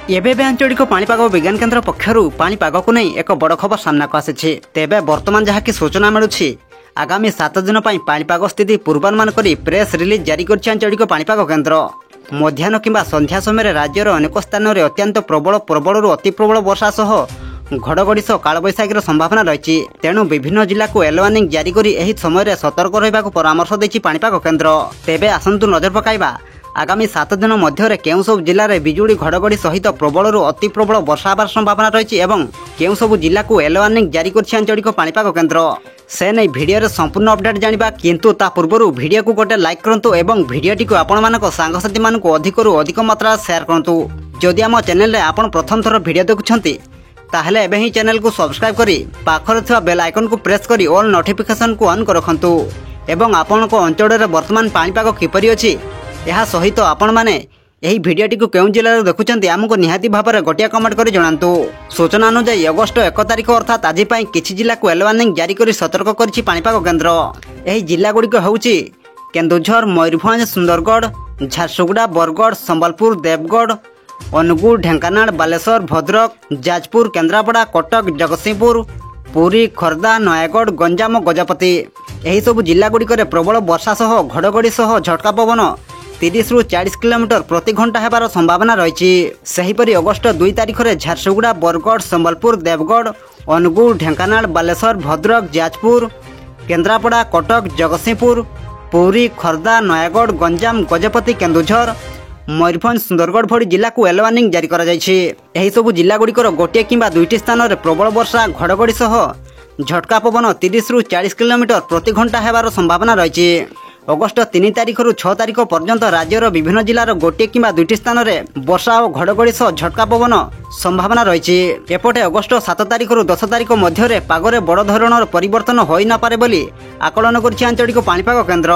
एबे आंचलिक पाणीपाग विज्ञान केन्द्र पक्षर पाणीपाग को नहीं एक बड़ खबर सामना को आसी। तेबे वर्तमान जहाँकि सूचना मिलूँ आगामी 7 दिन पाणीपाग स्थिति पूर्वानुमान कर प्रेस रिलीज जारी कर आंचलिक पाणीपाग केन्द्र। मध्याह्न किंबा संध्या समय राज्यर अनेक स्थान में अत्यंत प्रबल प्रबल अति प्रबल वर्षा सह घड़घड़ी सह कालबैशाखीर संभावना रही। तेणु विभिन्न जिला को येलो वार्निंग जारी कर एही समय सतर्क रहा परामर्श देछि पाणीपाग केन्द्र। तेबे आसंतु नजर पकाइबा आगामी 7 दिन मध्य केउं सब जिले में बिजुली घड़घड़ी सहित प्रबल अति प्रबल वर्षा होबार संभावना रही और केउं सब जिला को येलो वार्निंग जारी कर आंचलिक पाणीपाग केन्द्र। से नहीं भिडियो संपूर्ण अपडेट जानिबा, किंतु ता पूर्व भिडियो को गोटे लाइक करंतु एवं भिडियोटी को आपण मानक सांगसाथी मानक अधिकरू अधिक मात्रा शेयर करंतु। जदि आम चैनल रे आपण प्रथम थर भिडियो देखुछंती ताहले एबे ही चैनल को सब्सक्राइब करी पाखरे थिबा बेल आइकन को प्रेस करी ऑल नोटिफिकेशन को ऑन कर रखंतु एवं आपण को अंचल रे वर्तमान पाणीपाग किपरि अछि यह सहित आपण माने यही भिडियोटी को केउं जिले देखुछंती आमको निहाती भाव में गोटिया कमेंट कर जणांतु। सूचना अनुसार अगस्ट 1 तारिख अर्थात आज किछि जिला को येलो वार्निंग जारी कर सतर्क करिछि पाणीपाग केन्द्र। यही जिला गुड़िक होउछि केन्दुझर, मयूरभंज, सुंदरगढ़, झारसुगुड़ा, बरगढ़, संबलपुर, देवगढ़, अनुगुल, ढेंकानाल, बालेश्वर, भद्रक, जाजपुर, केन्द्रापड़ा, कटक, जगतसिंहपुर, पुरी, खोर्धा, नयागढ़, गंजाम, गजपति यही सब जिला गुड़िक प्रबल वर्षा सह घड़घड़ी सह झटका पवन 30 ରୁ 40 किलोमीटर प्रति घंटा हेबार संभावना रही। सेहीपरि अगस्ट 2 तारिख में झारसुगुड़ा, बरगढ़, संबलपुर, देवगढ़, अनुगुल, ढेंकानाल, बालेश्वर, भद्रक, जाजपुर, केन्द्रापड़ा, कटक, जगतसिंहपुर, पुरी, खोर्धा, नयागढ़, गंजाम, गजपति, केन्दुझर, मयूरभंज, सुंदरगढ़ भली जिला को येलो वार्निंग जारी करा जायछि। एही सब जिला गुड़िकर गोटे किंबा दुईटी स्थान में प्रबल वर्षा घड़घड़ी सह झटका पवन 30 ରୁ 40 किलोमीटर प्रति घंटा हेबार संभावना रही। अगस्ट 3 तारिख ରୁ 6 तारिख पर्यंत राज्यर विभिन्न जिलार गोटे किंबा दुईटी स्थान में वर्षा और घड़घड़ी सह झटका पवन संभावना रही। एपटे अगस्ट 7 तारिख ରୁ 10 तारिख मध्य पागरे बड़ धरणर परिवर्तन होई न पारे बोली आकलन करछि आंचलिक पाणीपाग केन्द्र।